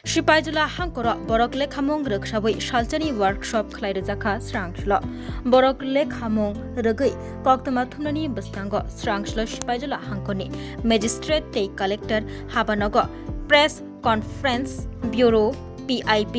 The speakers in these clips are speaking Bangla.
Sipaijula hangkoro borok lekhamung roksabai salchani workshop khlairajaka srangshlo borok lekhamung rogoi koktoma thumnani bwstango srangshlo Sipaijula hangkoni magistrate tei collector habanogo press conference bureau PIP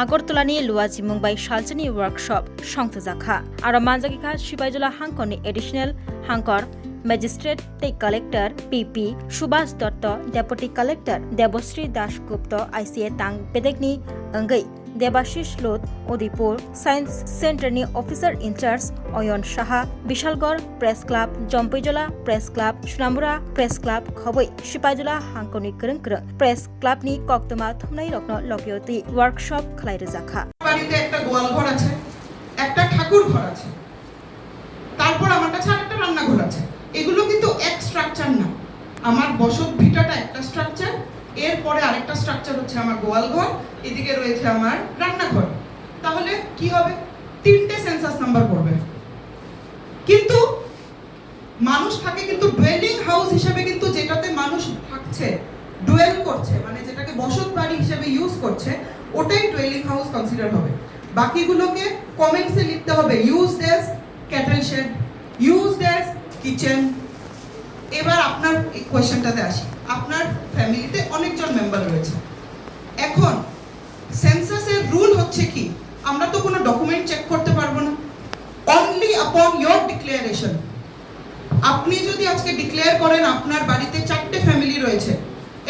আগরতলানি লুয়াজি মুম্বাই শালচানি ওয়ার্কশপ সংযোজাখা আর মানজাগিখা Sipaijula হাংকরনি এডিশনাল হাংকর magistrate tei collector PP Subhash Dutta deputy collector Debashree Dasgupta ICA তাং বেদেগনি অঙ্গৈ দেবাশিস লোত উদয়পুর সায়েন্স সেন্টারনি officer in charge Ayan Saha Bishalgarh press club জম্পৈজলা press club Sonamura press club খবৈ Sipaijula হাংকরনি করং প্রেস ক্লাবনি কক্তমা থুমনাই রত্ন লগিয়তি ওয়ার্কশপ খালাইরজাখা বাড়িতে একটা গোয়াল ঘর আছে, একটা ঠাকুর ঘর আছে, তারপর আমার কাছে আরেকটা রান্নাঘর আছে। এগুলো কিন্তু এক স্ট্রাকচার না। আমার বসত ভিটাটা একটা স্ট্রাকচার, এরপরে আরেকটা স্ট্রাকচার হচ্ছে আমার গোয়াল ঘর, এদিকে রয়েছে আমার রান্নাঘর। তাহলে কি হবে? তিনটে সেন্সাস নাম্বার পড়বে। কিন্তু মানুষ থাকে কিন্তু ডুয়েলিং হাউস হিসেবে, কিন্তু যেটাতে মানুষ থাকছে, ডুয়েল করছে, মানে যেটাকে বসত বাড়ি হিসেবে ইউজ করছে, ওটাই ডুয়েলিং হাউস কনসিডার হবে। বাকিগুলোকে কমেন্টসে লিখতে হবে used as cattle shed, used as kitchen. এবার আপনার এই কোয়েশ্চেনটাতে আসি। আপনার ফ্যামিলিতে অনেকজন মেম্বার রয়েছে। এখন সেন্সাসের রুল হচ্ছে কি, আমরা তো কোনো ডকুমেন্ট চেক করতে পারবো না, অনলি আপন ইয়োর ডিক্লারেশন। আপনি যদি আজকে ডিক্লেয়ার করেন আপনার বাড়িতে 4টে ফ্যামিলি রয়েছে,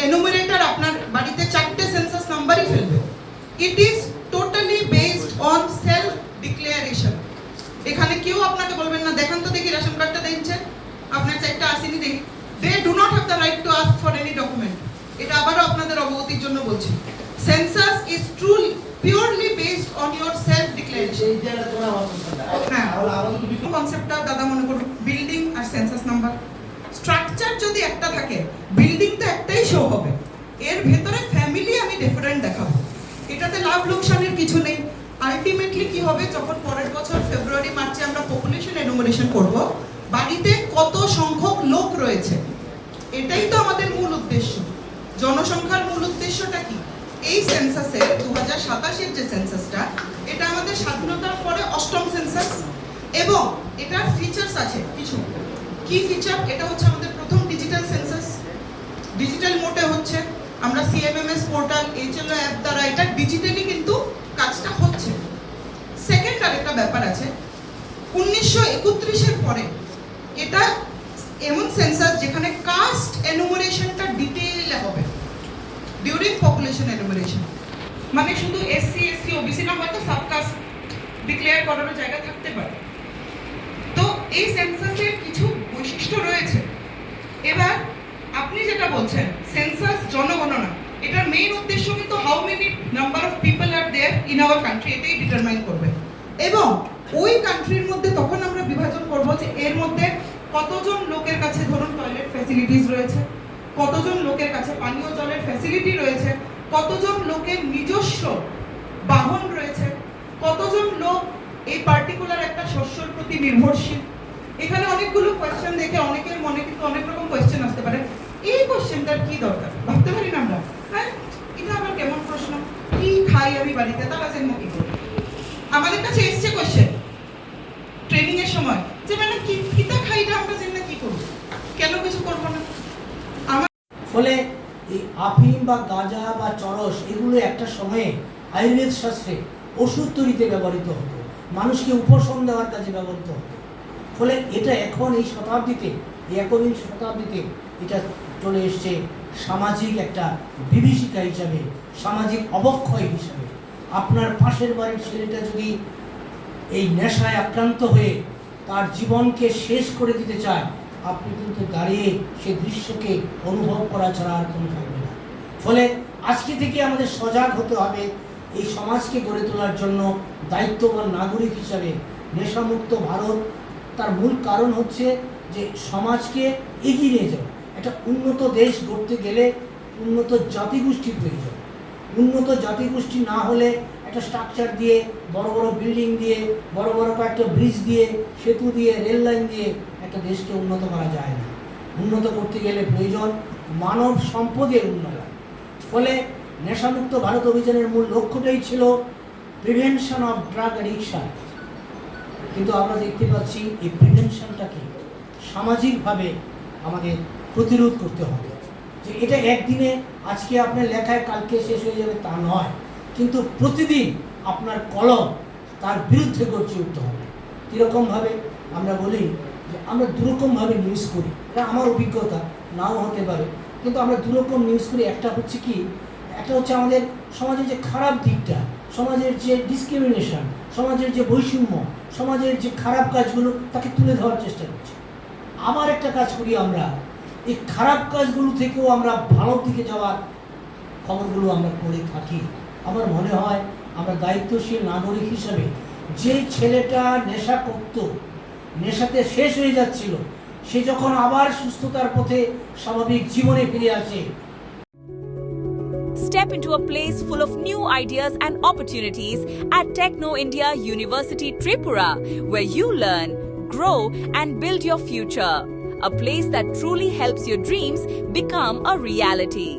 এনুমারেটর আপনার বাড়িতে 4টে সেন্সাস নাম্বারই ফেলবে। It is totally based on self declaration. এখানে কেউ আপনাকে বলবেন না দেখান তো দেখি রেশন কার্ডটা দিচ্ছেন, আপনার চেকটা আসেনি দেখি। They do not have the right to ask for any document. এটা আবারও আপনাদের অবগতির জন্য বলছি। Census is truly purely based on your self declaration. হ্যাঁ, কনসেপ্টটা দাদা মনে করুন বিল্ডিং আর সেন্সাস নাম্বার। স্ট্রাকচার যদি একটা থাকে, বিল্ডিং তো একটাই শো হবে, এর ভেতরে ফ্যামিলি আমি ডিফারেন্ট দেখাবো। এটাতে লাভ লোকসানের কিছু নেই। আলটিমেটলি কি হবে, যখন পরের বছর ফেব্রুয়ারি মার্চে আমরা পপুলেশন এনুমারেশন করব, বাড়িতে কত সংখ্যক লোক রয়েছে, এটাই তো আমাদের মূল উদ্দেশ্য। জনসংখ্যার মূল উদ্দেশ্যটা কি? এই সেন্সাসের 2027 এর যে সেন্সাসটা, এটা আমাদের স্বাধীনতার পরে 8ম সেন্সাস, এবং এটার ফিচার্স আছে কিছু। কি ফিচার? এটা হচ্ছে আমাদের প্রথম ডিজিটাল সেন্সাস। ডিজিটাল মোডে হচ্ছে, আমরা সিএমএমএস পোর্টাল, HLO অ্যাপ দ্বারা এটা ডিজিটালি কিন্তু কাজটা হচ্ছে। সেকেন্ড আরেকটা ব্যাপার আছে, 1931 এর পরে এটা এমন সেন্সাস যেখানে কাস্ট এনুমারেশনটা ডিটেইলে হবে ডিউরিং পপুলেশন এনুমারেশন। মানে শুধু এসসি এসটি ওবিসি না, হয়তো সাবকাস্ট ডিক্লেয়ার করার জায়গা থাকতে পারে। তো এই সেন্সাসের কিছু বৈশিষ্ট্য রয়েছে। এবার আপনি যেটা বলছেন সেন্সাস জনগণনা, এটার মেইন উদ্দেশ্য কিন্তু how many number of people are there in our country, এটাই ডিটারমাইন করবে। এবং ওই কান্ট্রির মধ্যে তখন আমরা বিভাজন করব যে এর মধ্যে কতজন লোকের কাছে ধরুন টয়লেট ফ্যাসিলিটিস রয়েছে, কতজন লোকের কাছে পানীয় জলের ফ্যাসিলিটি রয়েছে, কতজন লোকের নিজস্ব বাহন রয়েছে, কতজন লোক এই পার্টিকুলার একটা শস্যের প্রতি নির্ভরশীল। এখানে অনেকগুলো কোয়েশ্চেন দেখে অনেকের মনে কিন্তু অনেক রকম কোয়েশ্চেন আসতে পারে। এই কোয়েশ্চেনটার কি দরকার ভাবতে পারি না আমরা। হ্যাঁ, এটা আবার কেমন প্রশ্ন? কি খাই আমি বাড়িতে, তারা জেনে কি করি? আমাদের কাছে এসছে কোয়েশ্চেন ট্রেনিং এর সময় যে মানে কি কিটা খাইটা আমরা জেনে কি করব, কেন কিছু করব না। ফলে এই আফিম বা গাঁজা বা চরস এগুলো একটা সময়ে আয়ুর্বেদ শাস্ত্রে ওষুধ তৈরিতে ব্যবহৃত হতো, মানুষকে উপশম দেওয়ার কাজে ব্যবহৃত হতো। ফলে এটা এখন এই শতাব্দীতে, এই 21 শতাব্দীতে এটা চলে এসছে সামাজিক একটা বিভীষিকা হিসাবে, সামাজিক অবক্ষয় হিসাবে। আপনার পাশের বাড়ির ছেলেটা যদি এই নেশায় আক্রান্ত হয়ে তার জীবনকে শেষ করে দিতে চায়, আপনি কিন্তু দাঁড়িয়ে সেই দৃশ্যকে অনুভব করা ছাড়া আর কোনো থাকবে না। ফলে আজকে থেকে আমাদের সজাগ হতে হবে এই সমাজকে গড়ে তোলার জন্য। দায়িত্ববান নাগরিক হিসাবে নেশামুক্ত ভারত, তার মূল কারণ হচ্ছে যে সমাজকে এগিয়ে নিয়ে যাওয়া। একটা উন্নত দেশ গড়তে গেলে উন্নত জাতিগোষ্ঠীর প্রয়োজন। উন্নত জাতিগোষ্ঠী না হলে একটা স্ট্রাকচার দিয়ে, বড় বড় বিল্ডিং দিয়ে, বড় বড় কয়েকটা ব্রিজ দিয়ে, সেতু দিয়ে, রেল লাইন দিয়ে একটা দেশকে উন্নত করা যায় না। উন্নত করতে গেলে প্রয়োজন মানব সম্পদের উন্নয়ন। ফলে নেশামুক্ত ভারত অভিযানের মূল লক্ষ্যটাই ছিল প্রিভেনশন অফ ড্রাগ অ্যাডিকশন। কিন্তু আমরা দেখতে পাচ্ছি এই প্রিভেনশনটাকে সামাজিকভাবে আমাদের প্রতিরোধ করতে হবে। যে এটা একদিনে আজকে আপনার লেখায় কালকে শেষ হয়ে যাবে তা নয়, কিন্তু প্রতিদিন আপনার কলম তার বিরুদ্ধে গর্জে উঠতে হবে। কীরকমভাবে আমরা বলি যে আমরা দুরকমভাবে নিউজ করি, এটা আমার অভিজ্ঞতা, নাও হতে পারে, কিন্তু আমরা দুরকম নিউজ করি। একটা হচ্ছে কি, একটা হচ্ছে আমাদের সমাজের যে খারাপ দিকটা, সমাজের যে ডিসক্রিমিনেশন, সমাজের যে বৈষম্য, সমাজের যে খারাপ কাজগুলো তাকে তুলে ধরার চেষ্টা করছি। আবার একটা কাজ করি আমরা, এই খারাপ কাজগুলো থেকেও আমরা ভালোর দিকে যাওয়ার খবরগুলো আমরা করে থাকি। আমার মনে হয় আমরা দায়িত্বশীল নাগরিক হিসাবে, যে ছেলেটা নেশা করত, নেশাতে শেষ হয়ে যাচ্ছিল, সে যখন আবার সুস্থতার পথে স্বাভাবিক জীবনে ফিরে আসে, Step into a place full of new ideas and opportunities at Techno India University Tripura, where you learn, grow, and build your future. A place that truly helps your dreams become a reality.